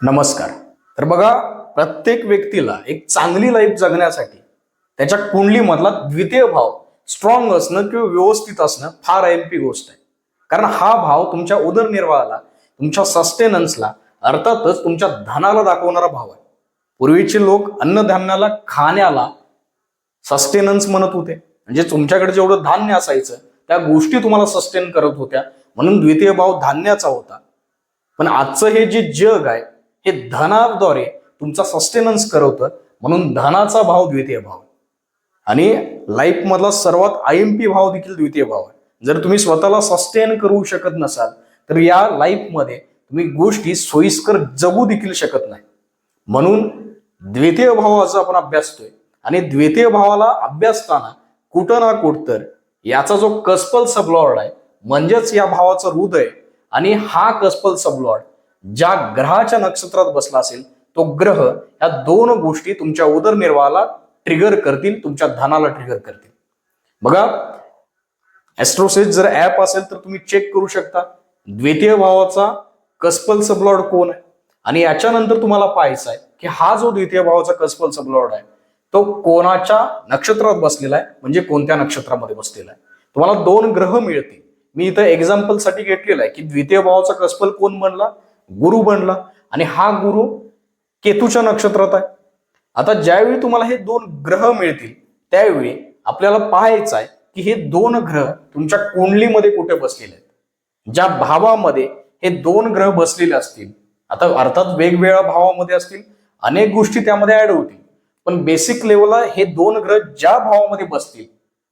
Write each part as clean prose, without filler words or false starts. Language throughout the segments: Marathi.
नमस्कार. तर बघा, प्रत्येक व्यक्तीला एक चांगली लाईफ जगण्यासाठी त्याच्या कुंडलीमधला द्वितीय भाव स्ट्रॉंग असणं किंवा व्यवस्थित असणं फार आयएमपी गोष्ट आहे. कारण हा भाव तुमच्या उदरनिर्वाहाला, तुमच्या सस्टेनन्सला, अर्थातच तुमच्या धनाला दाखवणारा भाव आहे. पूर्वीचे लोक अन्नधान्याला, खाण्याला सस्टेनन्स म्हणत होते. म्हणजे तुमच्याकडे जेवढं धान्य असायचं त्या गोष्टी तुम्हाला सस्टेन करत होत्या, म्हणून द्वितीय भाव धान्याचा होता. पण आजचं हे जे जग आहे हे धनाद्वारे तुमचा सस्टेनन्स करवतं, म्हणून धनाचा भाव द्वितीय भाव. आणि लाईफ मधला सर्वात आयएमपी भाव देखील द्वितीय भाव आहे. जर तुम्ही स्वतःला सस्टेन करू शकत नसाल तर या लाईफमध्ये तुम्ही गोष्टी सोयीस्कर जगू देखील शकत नाही. म्हणून द्वितीय भावाचा आपण अभ्यासतोय आणि द्वितीय भावाला अभ्यासताना कुठं ना कुठं तर याचा जो कस्पल सबलॉर्ड आहे, म्हणजेच या भावाचं हृदय, आणि हा कस्पल सबलॉर्ड ज्या ग्रहाच्या नक्षत्रात बसला असेल तो ग्रह, या दोन गोष्टी तुमच्या उदरनिर्वाहाला ट्रिगर करतील, तुमच्या धनाला ट्रिगर करतील. बघा, ऍस्ट्रोसेज जर ऍप असेल तर तुम्ही चेक करू शकता द्वितीय भावाचा कस्पल सबलॉर्ड कोण आहे, आणि याच्यानंतर तुम्हाला पाहायचं आहे की हा जो द्वितीय भावाचा कस्पल सबलॉर्ड आहे तो कोणाच्या नक्षत्रात बसलेला आहे, म्हणजे कोणत्या नक्षत्रामध्ये बसलेला आहे. तुम्हाला दोन ग्रह मिळतील. मी इथं एक्झाम्पल साठी घेतलेला आहे की द्वितीय भावाचा कस्पल कोण बनला, गुरु बनला, आणि हा गुरु केतूच्या नक्षत्रात आहे. आता ज्यावेळी तुम्हाला हे दोन ग्रह मिळतील त्यावेळी आपल्याला पाहायचं आहे की हे दोन ग्रह तुमच्या कुंडलीमध्ये कुठे बसलेले आहेत. ज्या भावामध्ये हे दोन ग्रह बसलेले असतील, आता अर्थात वेगवेगळ्या भावामध्ये असतील, अनेक गोष्टी त्यामध्ये ऍड होतील, पण बेसिक लेवलला हे दोन ग्रह ज्या भावामध्ये बसतील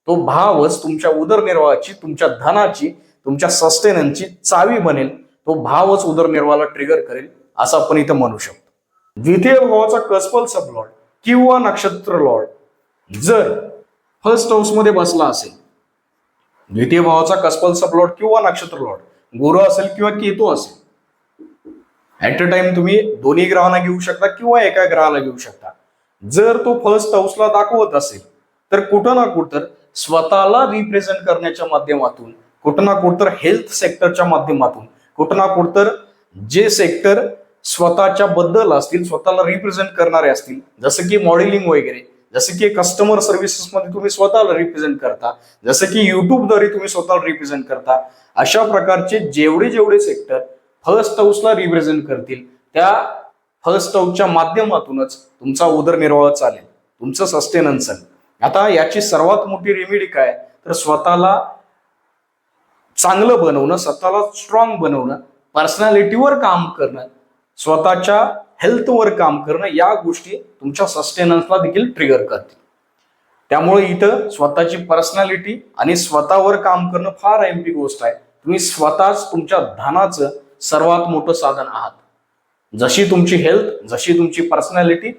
तो भावच तुमच्या उदरनिर्वाहाची, तुमच्या धनाची, तुमच्या सस्टेनन्सची चावी बनेल. तो भावच उदरनिर्वाहाला ट्रिगर करेल असं आपण इथं म्हणू शकतो. द्वितीय भावाचा कस्पल सबलॉर्ड किंवा नक्षत्र लॉर्ड जर फर्स्ट हाऊस मध्ये बसला असेल, द्वितीय भावाचा कस्पल सबलॉर्ड किंवा नक्षत्र लॉर्ड गुरु असेल किंवा केतू असेल, ऍट अ टाइम तुम्ही दोन्ही ग्रहांना घेऊ शकता किंवा एका ग्रहाला घेऊ शकता. जर तो फर्स्ट हाऊसला दाखवत असेल तर कुठं ना कुठं स्वतःला रिप्रेझेंट करण्याच्या माध्यमातून, कुठं ना कुठं हेल्थ सेक्टरच्या माध्यमातून, कुठं ना कुठं जे सेक्टर स्वतःच्या बद्दल असतील, स्वतःला रिप्रेझेंट करणारे असतील, जसं की मॉडेलिंग वगैरे, जसं की कस्टमर सर्व्हिसेस मध्ये तुम्ही स्वतःला रिप्रेझेंट करता, जसं की युट्यूबद्वारे तुम्ही स्वतःला रिप्रेझेंट करता, अशा प्रकारचे जेवढे जेवढे सेक्टर फर्स्ट हाऊसला रिप्रेझेंट करतील त्या फर्स्ट हाऊसच्या माध्यमातूनच तुमचा उदरनिर्वाह चालेल, तुमचं सस्टेनन्स आहे. आता याची सर्वात मोठी रेमेडी काय तर स्वतःला चांगलं बनवणं, स्वतःला स्ट्रॉंग बनवणं, पर्सनॅलिटीवर काम करणं, स्वतःच्या हेल्थवर काम करणं, या गोष्टी तुमच्या सस्टेनन्सला देखील ट्रिगर करतील. त्यामुळे इथं स्वतःची पर्सनॅलिटी आणि स्वतःवर काम करणं फार आयएमपी गोष्ट आहे. तुम्ही स्वतःच तुमच्या धनाचं सर्वात मोठं साधन आहात. जशी तुमची हेल्थ, जशी तुमची पर्सनॅलिटी,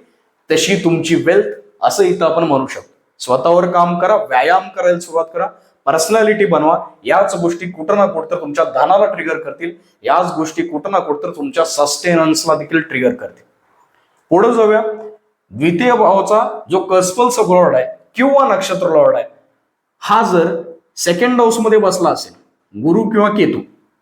तशी तुमची वेल्थ, असं इथं आपण म्हणू शकतो. स्वतःवर काम करा, व्यायाम करायला सुरुवात करा, पर्सनॅलिटी बनवा. याच गोष्टी कुठं ना कुठं तुमच्या धनाला ट्रिगर करतील, याच गोष्टी कुठं ना कुठं तुमच्या सस्टेनन्सला देखील ट्रिगर करतील. पुढे जाऊया. द्वितीय भावाचा जो कस्पल सबलॉर्ड आहे किंवा नक्षत्र लॉर्ड आहे, हा जर सेकंड हाऊस मध्ये बसला असेल, गुरु किंवा केतू,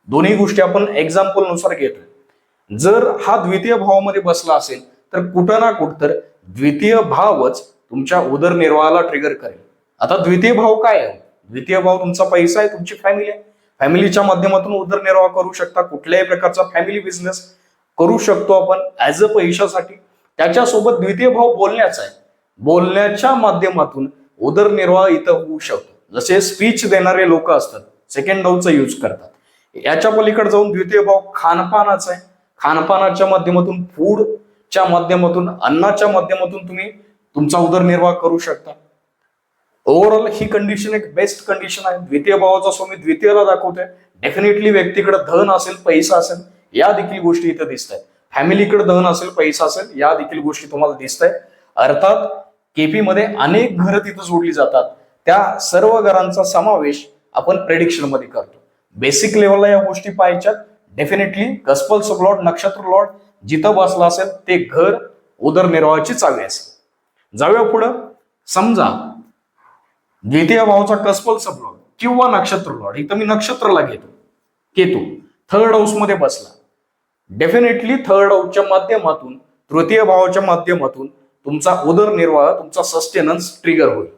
दोन्ही गोष्टी आपण एक्झाम्पल नुसार घेतोय. जर हा द्वितीय भावामध्ये बसला असेल तर कुठं ना कुठं द्वितीय भावच तुमच्या उदरनिर्वाहाला ट्रिगर करेल. आता द्वितीय भाव काय आहे? द्वितीय भाव तुमचा पैसा आहे, तुमची फॅमिली आहे. फॅमिलीच्या माध्यमातून उदरनिर्वाह करू शकता, कुठल्याही प्रकारचा फॅमिली बिझनेस करू शकतो आपण ऍज अ पैशासाठी. त्याच्यासोबत द्वितीय भाव बोलण्याचा आहे, बोलण्याच्या माध्यमातून उदरनिर्वाह इथं होऊ शकतो. जसे स्पीच देणारे लोक असतात, सेकंड हाऊसचा यूज करतात. याच्या पलीकडे जाऊन द्वितीय भाव खानपानाचा आहे, खानपानाच्या माध्यमातून, फूडच्या माध्यमातून, अन्नाच्या माध्यमातून तुम्ही तुमचा उदरनिर्वाह करू शकता. ओव्हरऑल ही कंडिशन एक बेस्ट कंडिशन आहे. द्वितीय भावाचा स्वामी द्वितीयला दाखवतोय. डेफिनेटली व्यक्तीकडे धन असेल, पैसा असेल, या देखील गोष्टी इथं दिसत आहेत. फॅमिलीकडे धन असेल, पैसा असेल, या देखील गोष्टी तुम्हाला दिसत आहेत. अर्थात केपी मध्ये अनेक घरं तिथं जोडली जातात, त्या सर्व घरांचा समावेश आपण प्रेडिक्शन मध्ये करतो. बेसिक लेवलला या गोष्टी पाहायच्यात. डेफिनेटली कस्पल सबलॉर्ड, नक्षत्र लॉर्ड जिथं बसला असेल ते घर उदरनिर्वाहाची चावी असेल. जाऊया पुढं. समजा द्वितीय भावाचा कस्पल सबलॉर्ड किंवा नक्षत्र लॉर्ड, इथं मी नक्षत्राला घेतो, केतू थर्ड हाऊस मध्ये बसला, डेफिनेटली थर्ड हाऊसच्या माध्यमातून, तृतीय भावाच्या माध्यमातून तुमचा उदरनिर्वाह, तुमचा सस्टेनन्स ट्रिगर होईल.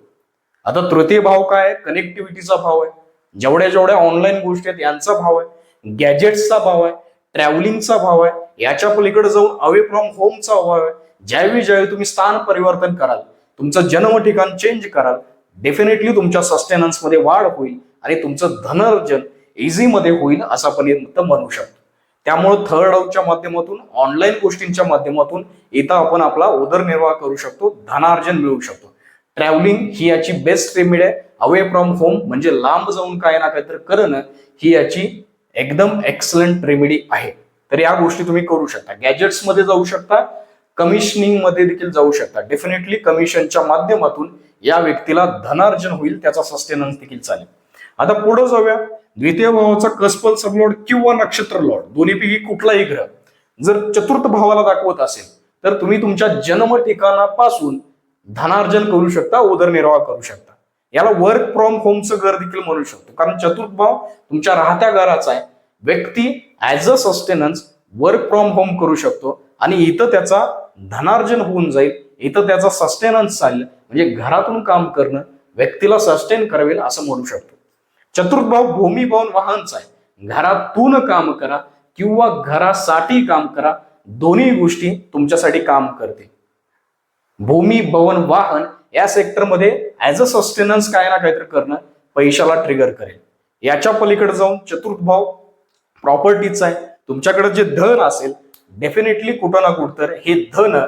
आता तृतीय भाव काय? कनेक्टिव्हिटीचा भाव आहे. जेवढ्या जेवढ्या ऑनलाईन गोष्टी आहेत यांचा भाव आहे, गॅजेट्सचा भाव आहे, ट्रॅव्हलिंगचा भाव आहे, याच्या पलीकडे जाऊन अवे फ्रॉम होमचा भाव आहे. ज्यावेळी तुम्ही स्थान परिवर्तन कराल, तुमचं जन्म ठिकाण चेंज कराल, डेफिनेटली तुमच्या सस्टेनन्स मध्ये वाढ होईल आणि तुमचं धनार्जन इझी मध्ये होईल असं आपण म्हणू शकतो. त्यामुळे थर्ड हाऊसच्या माध्यमातून, ऑनलाईन गोष्टींच्या माध्यमातून इथं आपण आपला उदरनिर्वाह करू शकतो, धनार्जन मिळवू शकतो. ट्रॅव्हलिंग ही याची बेस्ट रेमेडी आहे. अवे फ्रॉम होम म्हणजे लांब जाऊन काय ना काहीतरी करणं ही याची एकदम एक्सलंट रेमेडी आहे. तर या गोष्टी तुम्ही करू शकता. गॅजेट्स मध्ये जाऊ शकता, कमिशनिंग मध्ये देखील जाऊ शकता. डेफिनेटली कमिशनच्या माध्यमातून या व्यक्तीला धनार्जन होईल, त्याचा सस्टेनन्स देखील चालेल. आता पुढे जाऊया. द्वितीय भावाचा कस्पल सबलॉर्ड किंवा नक्षत्र लॉर्ड दोन्हीपैकी कुठलाही ग्रह जर चतुर्थ भावाला दाखवत असेल तर तुम्ही तुमच्या जन्म ठिकाणापासून धनार्जन करू शकता, उदरनिर्वाह करू शकता. याला वर्क फ्रॉम होमचं घर देखील म्हणू शकतो, कारण चतुर्थ भाव तुमच्या राहत्या घराचा आहे. व्यक्ती as a sustenance work from home करू शकतो आणि इथं त्याचा धनार्जन होऊन जाईल, इथं त्याचा सस्टेनन्स चालेल. म्हणजे घरातून काम करणं व्यक्तीला सस्टेन करावेल असं म्हणू शकतो. चतुर्थ भाव भूमी भवन वाहनचा आहे. घरातून काम करा किंवा घरासाठी काम करा, दोन्ही गोष्टी तुमच्यासाठी काम करते. भूमी भवन वाहन या सेक्टरमध्ये ऍज अ सस्टेनन्स काय ना काहीतरी करणं पैशाला ट्रिगर करेल. याच्या पलीकडे जाऊन चतुर्थ भाव प्रॉपर्टीचा आहे. तुमच्याकडे जे धन असेल डेफिनेटली कुठं ना कुठं तर हे धन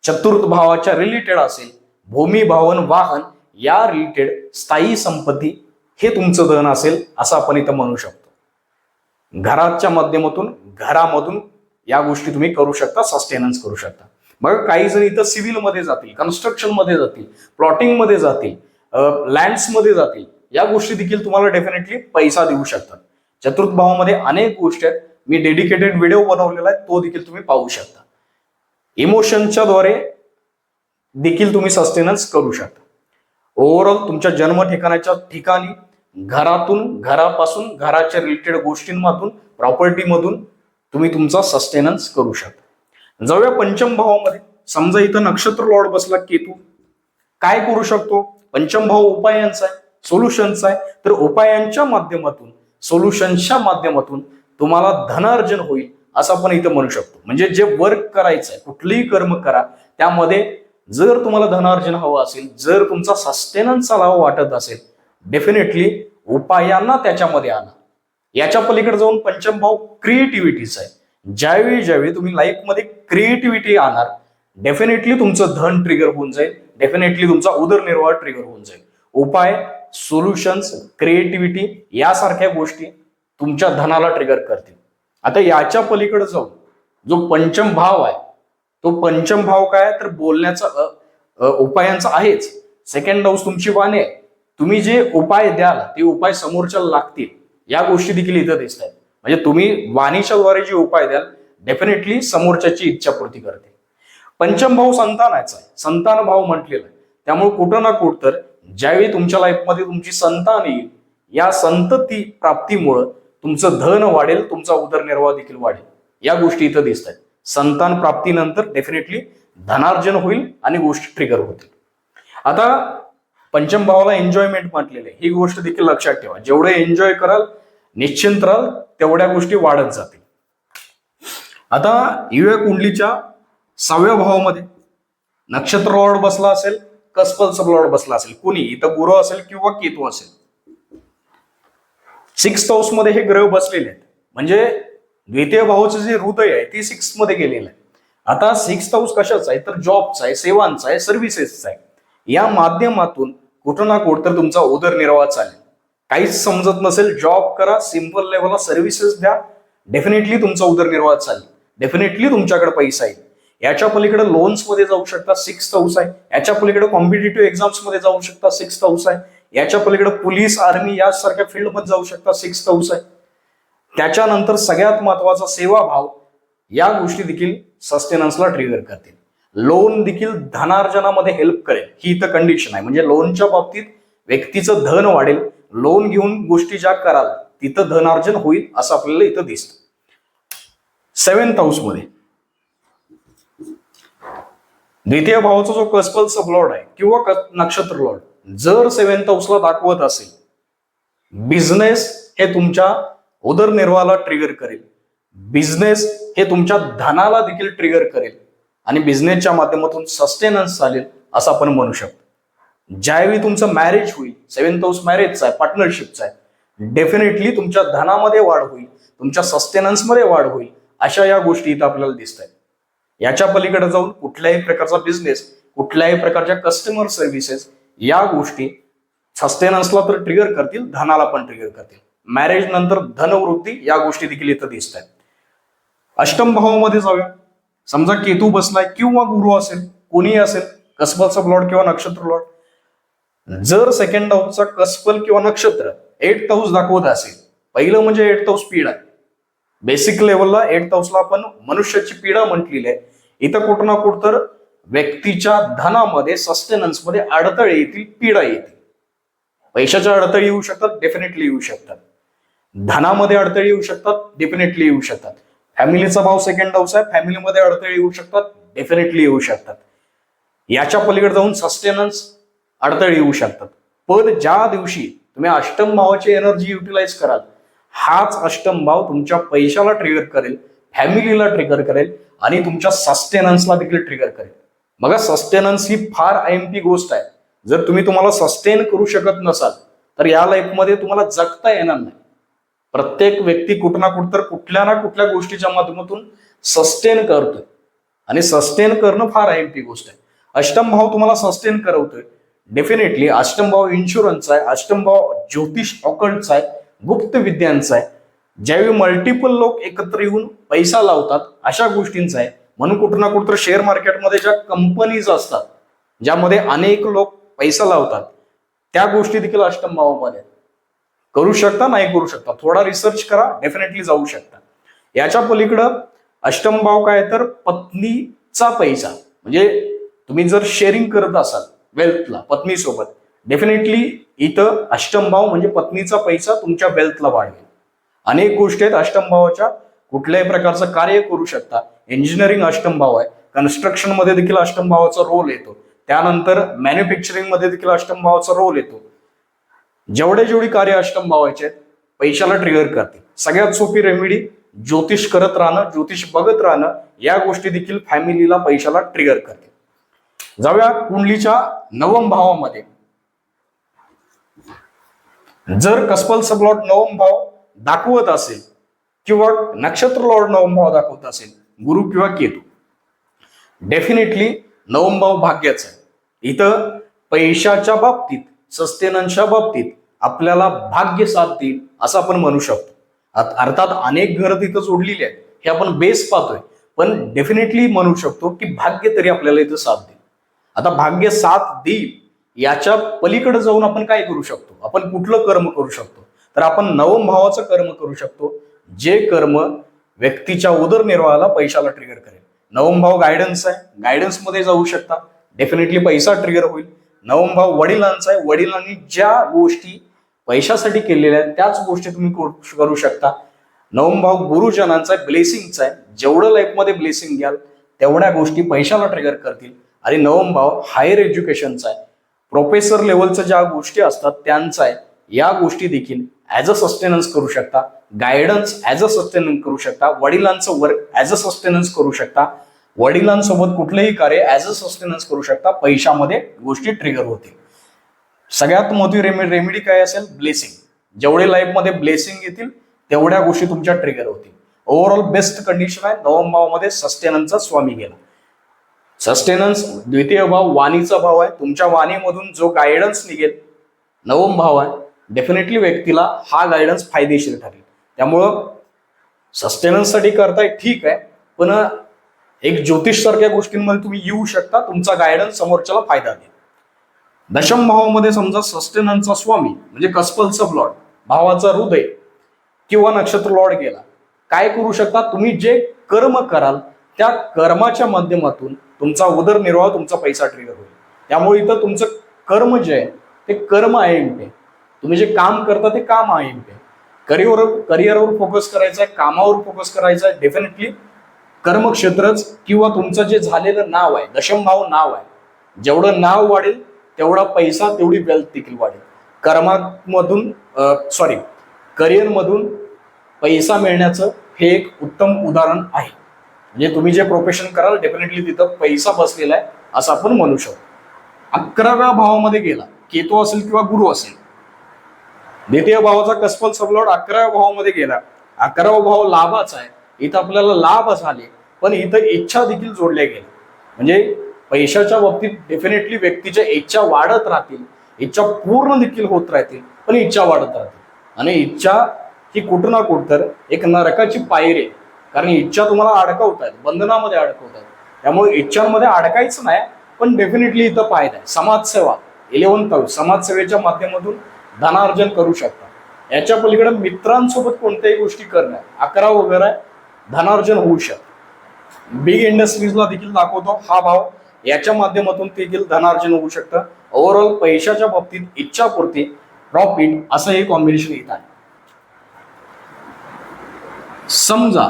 चतुर्थ भावाच्या रिलेटेड असेल. भूमी भवन वाहन या रिलेटेड स्थायी संपत्ती हे तुमचं धन असेल असं आपण इथं म्हणू शकतो. घराच्या माध्यमातून, घरामधून या गोष्टी तुम्ही करू शकता, सस्टेनन्स करू शकता. मग काही जण इथं सिव्हिल मध्ये जातील, कन्स्ट्रक्शन मध्ये जातील, प्लॉटिंग मध्ये जातील, लँड्स मध्ये जातील. या गोष्टी देखील तुम्हाला डेफिनेटली पैसा देऊ शकतात. चतुर्थ भावामध्ये अनेक गोष्टी आहेत. मी डेडिकेटेड व्हिडिओ बनवलेला आहे, तो देखील तुम्ही पाहू शकता. इमोशनच्या द्वारे देखील तुम्ही सस्टेनन्स करू शकता. ओव्हरऑल तुमच्या जन्म ठिकाणाच्या ठिकाणी, घरातून, घरापासून, घराच्या रिलेटेड गोष्टींमधून, प्रॉपर्टीमधून तुम्ही तुमचा सस्टेनन्स करू शकता. जाऊया पंचम भावामध्ये. समजा इथं नक्षत्र लॉर्ड बसला केतू, काय करू शकतो? पंचम भाव उपायांचा आहे, सोल्युशनचा आहे. तर उपायांच्या माध्यमातून, सोल्युशनच्या माध्यमातून तुम्हाला धनार्जन होईल असं आपण इथं म्हणू शकतो. म्हणजे जे वर्क करायचं आहे, कुठलीही कर्म करा, त्यामध्ये जर तुम्हाला धनार्जन हवं असेल, जर तुमचा सस्टेनन्स चालावं वाटत असेल, डेफिनेटली उपायांना त्याच्यामध्ये आणा. याच्या पलीकडे जाऊन पंचम भाव क्रिएटिव्हिटीचा आहे. ज्यावेळी तुम्ही लाईफमध्ये क्रिएटिव्हिटी आणणार, डेफिनेटली तुमचं धन ट्रिगर होऊन जाईल, डेफिनेटली तुमचा उदरनिर्वाह ट्रिगर होऊन जाईल. उपाय, सोल्युशन्स, क्रिएटिव्हिटी यासारख्या गोष्टी तुमच्या धनाला ट्रिगर करतील. आता याच्या पलीकडे जाऊन जो पंचम भाव आहे, तो पंचम भाव काय तर बोलण्याचा, उपायांचा आहेच. सेकंड हाऊस तुमची वाणी आहे. तुम्ही जे उपाय द्याल ते उपाय समोरच्याला लागतील, या गोष्टी देखील इथं दिसत आहेत. म्हणजे तुम्ही वाणीच्या द्वारे जे उपाय द्याल डेफिनेटली समोरच्याची इच्छापूर्ती करते. पंचम भाव संतानाचा आहे, संतान भाव म्हटलेला आहे. त्यामुळे कुठं ना कुठं तर ज्यावेळी तुमच्या लाईफमध्ये तुमची संतान येईल, या संतती प्राप्तीमुळं तुमचं धन वाढेल, तुमचा उदरनिर्वाह देखील वाढेल. या गोष्टी इथं दिसत आहेत. संतान प्राप्तीनंतर डेफिनेटली धनार्जन होईल आणि गोष्टी ट्रिगर होतील. आता पंचम भावाला एन्जॉयमेंट म्हटलेलं आहे, ही गोष्ट देखील लक्षात ठेवा. जेवढे एन्जॉय कराल, निश्चिंत राहाल, तेवढ्या गोष्टी वाढत जातील. आता युवा कुंडलीच्या 6व्या भावामध्ये नक्षत्र लॉर्ड बसला असेल, कस्पल सब लॉर्ड बसला असेल, कोणी इथं गुरु असेल किंवा केतू असेल. 6th हाऊस मध्ये हे ग्रह बसलेले आहेत. म्हणजे द्वितीय भावाचं जे हृदय आहे ते 6th मध्ये गेलेलं आहे. आता 6th हाऊस कशाचा आहे तर जॉबचा आहे, सेवांचा आहे, सर्व्हिसेसचा आहे. या माध्यमातून कुठं ना कुठं तर तुमचा उदरनिर्वाह चालेल. काहीच समजत नसेल, जॉब करा, सिंपल लेवलला सर्व्हिसेस द्या, डेफिनेटली तुमचा उदरनिर्वाह चालेल, डेफिनेटली तुमच्याकडे पैसा येईल. याच्या पलीकडे लोन्स मध्ये जाऊ शकता, 6th हाऊस आहे. याच्या पलीकडे कॉम्पिटेटिव्ह एक्झाम्स मध्ये जाऊ शकता, 6th हाऊस आहे. याच्या पलीकडे पोलीस, आर्मी यासारख्या फील्डमध्ये जाऊ शकता, 6th हाऊस आहे. त्याच्यानंतर सगळ्यात महत्वाचा सेवाभाव, या गोष्टी देखील सस्टेनन्सला ट्रिगर करतील. लोन देखील धनार्जनामध्ये हेल्प करेल, ही इथं कंडिशन आहे. म्हणजे लोनच्या बाबतीत व्यक्तीचं धन वाढेल, लोन घेऊन गोष्टी ज्या कराल तिथं धनार्जन होईल असं आपल्याला इथं दिसतं. 7th हाऊसमध्ये द्वितीय भावाचा जो कस्पलचा लॉर्ड आहे किंवा नक्षत्र लॉर्ड जर 7th हाऊसला दाखवत असेल, बिझनेस हे तुमच्या उदरनिर्वाहाला ट्रिगर करेल, बिझनेस हे तुमच्या धनाला देखील ट्रिगर करेल आणि बिझनेसच्या माध्यमातून सस्टेनन्स चालेल असं आपण म्हणू शकतो. ज्यावेळी तुमचं मॅरेज होईल, 7th हाऊस मॅरेजचा आहे, पार्टनरशिपचा आहे, डेफिनेटली तुमच्या धनामध्ये वाढ होईल, तुमच्या सस्टेनन्समध्ये वाढ होईल, अशा या गोष्टी इथं आपल्याला दिसत आहेत. याच्या पलीकडे जाऊन कुठल्याही प्रकारचा बिझनेस, कुठल्याही प्रकारच्या कस्टमर सर्व्हिसेस या गोष्टी सस्टेनन्सला तर ट्रिगर करतील, धनाला पण ट्रिगर करतील. मॅरेज नंतर धनवृद्धी या गोष्टी देखील इथं दिसत आहेत. अष्टम भावामध्ये जाऊया. समजा केतू बसलाय किंवा गुरु असेल, कोणीही असेल, कस्पलचा लॉर्ड किंवा नक्षत्र लॉर्ड, जर 2nd हाऊसचा कस्पल किंवा नक्षत्र 8th हाऊस दाखवत असेल, पहिलं म्हणजे 8th हाऊस पीड आहे. बेसिक लेवलला 8th हाऊसला आपण मनुष्याची पीडा म्हटलेली आहे. इथं कुठं ना कुठं तर व्यक्तीच्या धनामध्ये, सस्टेनन्समध्ये अडथळे येतील, पीडा येतील. पैशाच्या अडथळे येऊ शकतात, डेफिनेटली येऊ शकतात. धनामध्ये अडथळे येऊ शकतात, डेफिनेटली येऊ शकतात. फॅमिलीचा भाव 2nd हाऊस आहे, फॅमिलीमध्ये अडथळे येऊ शकतात, डेफिनेटली येऊ शकतात. याच्या पलीकडे जाऊन सस्टेनन्स अडथळे येऊ शकतात. पण ज्या दिवशी तुम्ही अष्टम भावाची एनर्जी युटिलाइज कराल, हाच अष्टम भाव तुमच्या पैशाला ट्रिगर करेल, फॅमिलीला ट्रिगर करेल आणि तुमच्या सस्टेनन्सला देखील ट्रिगर करेल. बघा, सस्टेनन्स ही फार IMP गोष्ट आहे. जर तुम्हाला सस्टेन करू शकत नसाल तर या लाईफमध्ये तुम्हाला जगता येणार नाही. प्रत्येक व्यक्ती कुठं ना कुठं तर कुठल्या ना कुठल्या गोष्टीच्या माध्यमातून सस्टेन करतोय आणि सस्टेन करणं फार IMP गोष्ट आहे. अष्टम भाव तुम्हाला सस्टेन करवतोय, डेफिनेटली. अष्टम भाव इन्शुरन्स आहे, अष्टम भाव ज्योतिष ऑकल्टचा आहे, गुप्त विद्यांचा आहे. ज्यावेळी मल्टिपल लोक एकत्र येऊन पैसा लावतात अशा गोष्टींचा आहे. म्हणून कुठं ना कुठं शेअर मार्केटमध्ये ज्या कंपनीज असतात, ज्यामध्ये अनेक लोक पैसा लावतात, त्या गोष्टी देखील अष्टम भावामध्ये करू शकता, नाही करू शकता. थोडा रिसर्च करा, डेफिनेटली जाऊ शकता. याच्या पलीकडं अष्टम भाव काय तर पत्नीचा पैसा, म्हणजे तुम्ही जर शेअरिंग करत असाल वेल्थला पत्नीसोबत, डेफिनेटली इथं अष्टम भाव म्हणजे पत्नीचा पैसा तुमच्या वेल्थला वाढवेल. अनेक गोष्टी आहेत अष्टम भावाच्या. कुठल्याही प्रकारचं कार्य करू शकता. इंजिनिअरिंग अष्टम भाव आहे, कन्स्ट्रक्शन मध्ये देखील अष्टम भावाचा रोल येतो. त्यानंतर मॅन्युफॅक्चरिंग मध्ये देखील अष्टम भावाचा रोल येतो. जेवढी कार्य अष्टम भावाचे आहेत पैशाला ट्रिगर करते. सगळ्यात सोपी रेमेडी ज्योतिष करत राहणं, ज्योतिष बघत राहणं, या गोष्टी देखील फॅमिलीला, पैशाला ट्रिगर करते. जाऊया कुंडलीच्या 9th भावामध्ये. जर कस्पलचा लॉर्ड 9th भाव दाखवत असेल किंवा नक्षत्र लॉर्ड 9th भाव दाखवत असेल, गुरु किंवा केतू, डेफिनेटली 9th भाव भाग्याचा आहे. इथं पैशाच्या बाबतीत, सस्टेनन्सच्या बाबतीत आपल्याला भाग्य साथ देईल असं आपण म्हणू शकतो. अर्थात अनेक घरं तिथं जोडलेली आहेत, हे आपण बेस पाहतोय, पण डेफिनेटली म्हणू शकतो की भाग्य तरी आपल्याला इथं साथ देईल. आता भाग्य साथ देईल याच्या पलीकडे जाऊन आपण काय करू शकतो, आपण कुठलं कर्म करू शकतो, तर आपण 9th भावाचं कर्म करू शकतो, जे कर्म व्यक्तीच्या उदरनिर्वाहाला, पैशाला ट्रिगर करेल. 9th भाव गायडन्स आहे, गायडन्स मध्ये जाऊ शकता, डेफिनेटली पैसा ट्रिगर होईल. 9th भाव वडिलांचा आहे, वडिलांनी ज्या गोष्टी पैशासाठी केलेल्या आहेत त्याच गोष्टी तुम्ही करू शकता. 9th भाव गुरुजनांचा आहे, ब्लेसिंगचा आहे. जेवढं लाईफमध्ये ब्लेसिंग घ्याल तेवढ्या गोष्टी पैशाला ट्रिगर करतील. आणि 9th भाव हायर एज्युकेशनचा आहे, प्रोफेसर लेवलच्या ज्या गोष्टी असतात त्यांचा आहे. या गोष्टी देखील ऍज अ सस्टेनन्स करू शकता, गायडन्स ऍज अ सस्टेनन्स करू शकता, वडिलांचं वर्क ऍज अ सस्टेनन्स करू शकता, वडिलांसोबत कुठलंही कार्य ऍज अ सस्टेनन्स करू शकता. पैशामध्ये गोष्टी ट्रिगर होतील. सगळ्यात मोठी रेमेडी काय असेल, ब्लेसिंग. जेवढे लाईफमध्ये ब्लेसिंग येतील तेवढ्या गोष्टी तुमच्या ट्रिगर होतील. ओव्हरऑल बेस्ट कंडिशन आहे. 9th भावामध्ये सस्टेनन्सचा स्वामी गेला. सस्टेनन्स द्वितीय भाव वाणीचा भाव आहे. तुमच्या वाणीमधून जो गायडन्स निघेल, 9th भाव आहे, डेफिनेटली व्यक्तीला हा गायडन्स फायदेशीर ठरेल. त्यामुळं सस्टेनन्ससाठी करताय ठीक आहे, पण एक ज्योतिष सारख्या गोष्टींमध्ये तुम्ही येऊ शकता, तुमचा गायडन्स समोरच्याला फायदा देईल. 10th भावामध्ये समजा सस्टेनन्सचा स्वामी म्हणजे कस्पलचा लॉर्ड, भावाचा हृदय किंवा नक्षत्र लॉर्ड गेला, काय करू शकता, तुम्ही जे कर्म कराल त्या कर्माच्या माध्यमातून तुमचा उदरनिर्वाह, तुमचा पैसा ट्रिगर होईल. त्यामुळे इथं तुमचं कर्म जे आहे ते कर्म IMP आहे. तुम्ही जे काम करता ते काम IMP आहे. करिअरवर फोकस करायचा आहे, कामावर फोकस करायचा आहे. डेफिनेटली कर्मक्षेत्रच किंवा तुमचं जे झालेलं नाव आहे, दशमभाव नाव आहे, जेवढं नाव वाढेल तेवढा पैसा, तेवढी वेल्थ देखील वाढेल. करिअरमधून पैसा मिळण्याचं हे एक उत्तम उदाहरण आहे. म्हणजे तुम्ही जे प्रोफेशन कराल डेफिनेटली तिथं पैसा बसलेला आहे असं आपण म्हणू शकतो. 11व्या भावामध्ये गेला, केतू असेल किंवा गुरु असेल, द्वितीय भावाचा कस्पल सबलॉर्ड 11व्या भावामध्ये गेला. 11वा भाव लाभाचा आहे, इथं आपल्याला लाभ झाले, पण इथं इच्छा देखील जोडल्या गेल्या. म्हणजे पैशाच्या बाबतीत डेफिनेटली व्यक्तीच्या इच्छा वाढत राहतील, इच्छा पूर्ण देखील होत राहतील, पण इच्छा वाढत राहतील. आणि इच्छा ही कुठं ना कुठं तर एक नरकाची पायरी आहे. कारण इच्छा तुम्हाला अडकवतात, बंधनामध्ये अडकवतात. त्यामुळे इच्छांमध्ये अडकायचं नाही, पण डेफिनेटली इथं फायदा आहे. समाजसेवा 11th समाजसेवेच्या माध्यमातून धनार्जन करू शकता. याच्या पलीकडे मित्रांसोबत कोणत्याही गोष्टी करणं, 11 वगैरे धनार्जन होऊ शकतं. बिग इंडस्ट्रीजला देखील दाखवतो हा भाव, याच्या माध्यमातून देखील धनार्जन होऊ शकतं. ओव्हरऑल पैशाच्या बाबतीत इच्छापूर्ती, प्रॉफिट असं हे कॉम्बिनेशन येत आहे. समजा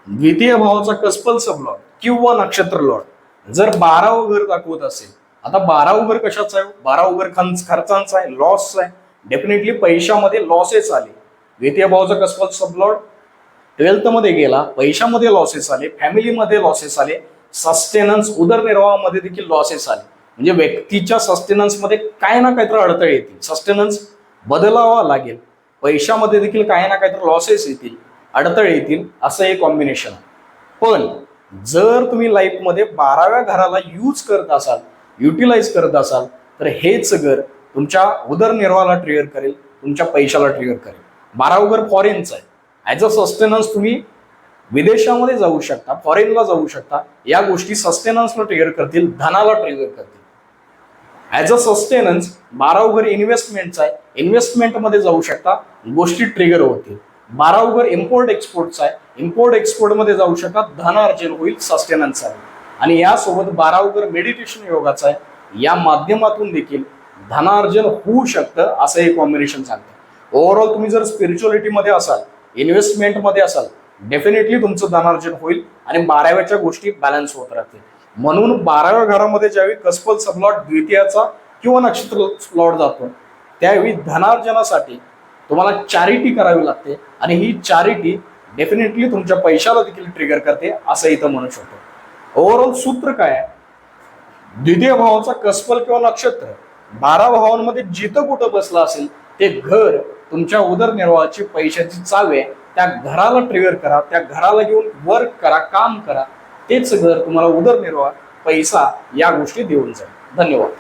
द्वितीय भावाचा कस्पल सबलॉर्ड किंवा नक्षत्र लॉर्ड जर 12व घर दाखवत असेल, आता 12व घर कशाचं आहे? 12व घर खर्चांचा आहे, लॉस आहे. डेफिनेटली पैशामध्ये लॉसेस आले. द्वितीय भावाचा कस्पल सबलॉर्ड 12th मध्ये गेला, पैशामध्ये लॉसेस आले, फॅमिलीमध्ये लॉसेस आले, सस्टेनन्स उदरनिर्वाहामध्ये देखील लॉसेस आले. म्हणजे व्यक्तीच्या सस्टेनन्समध्ये काय ना काहीतरी अडथळे येतील, सस्टेनन्स बदलावा लागेल, पैशामध्ये देखील काही ना काहीतरी लॉसेस येतील, अडथळे येतील, असं एक कॉम्बिनेशन आहे. पण जर तुम्ही लाईफमध्ये 12व्या घराला यूज करत असाल, युटिलाइज करत असाल, तर हेच घर तुमच्या उदरनिर्वाहाला ट्रिगर करेल, तुमच्या पैशाला ट्रिगर करेल. 12वं घर फॉरेनचं आहे. ॲज अ सस्टेनन्स तुम्ही विदेशामध्ये जाऊ शकता, फॉरेनला जाऊ शकता. या गोष्टी सस्टेनन्सला ट्रिगर करतील, धनाला ट्रिगर करतील. ॲज अ सस्टेनन्स 12वं घर इन्व्हेस्टमेंटचं आहे, इन्व्हेस्टमेंटमध्ये जाऊ शकता, गोष्टी ट्रिगर होतील. 12वं घर इम्पोर्ट एक्सपोर्टचं आहे, इम्पोर्ट एक्सपोर्टमध्ये जाऊ शकता, धनार्जन होईल, सस्टेनन्स आहे. आणि यासोबत 12वं घर मेडिटेशन योगाचं आहे, या माध्यमातून देखील धनार्जन होऊ शकतं, असं हे कॉम्बिनेशन सांगतं. ओव्हरऑल तुम्ही जर स्पिरिच्युअलिटीमध्ये असाल, इन्व्हेस्टमेंटमध्ये असाल, डेफिनेटली तुमचं धनार्जन होईल आणि 12व्याच्या गोष्टी बॅलन्स होत राहतील. म्हणून 12व्या घरामध्ये ज्यावेळी कस्पल सबलॉर्ड द्वितीयाचा किंवा नक्षत्र लॉर्ड जातो, त्यावेळी धनार्जनासाठी तुम्हाला चॅरिटी करावी लागते आणि ही चॅरिटी डेफिनेटली तुमच्या पैशाला देखील ट्रिगर करते, असं इथं म्हणू शकतो. ओव्हरऑल सूत्र काय आहे? द्वितीय भावाचा कस्पल किंवा नक्षत्र 12 भावांमध्ये जिथं कुठं बसला असेल ते घर तुमच्या उदरनिर्वाहाची पैशाची चावी आहे. त्या घराला ट्रिगर करा, त्या घराला घेऊन वर्क करा, काम करा. तेच घर तुम्हाला उदरनिर्वाह, पैसा या गोष्टी देऊन जाईल. धन्यवाद.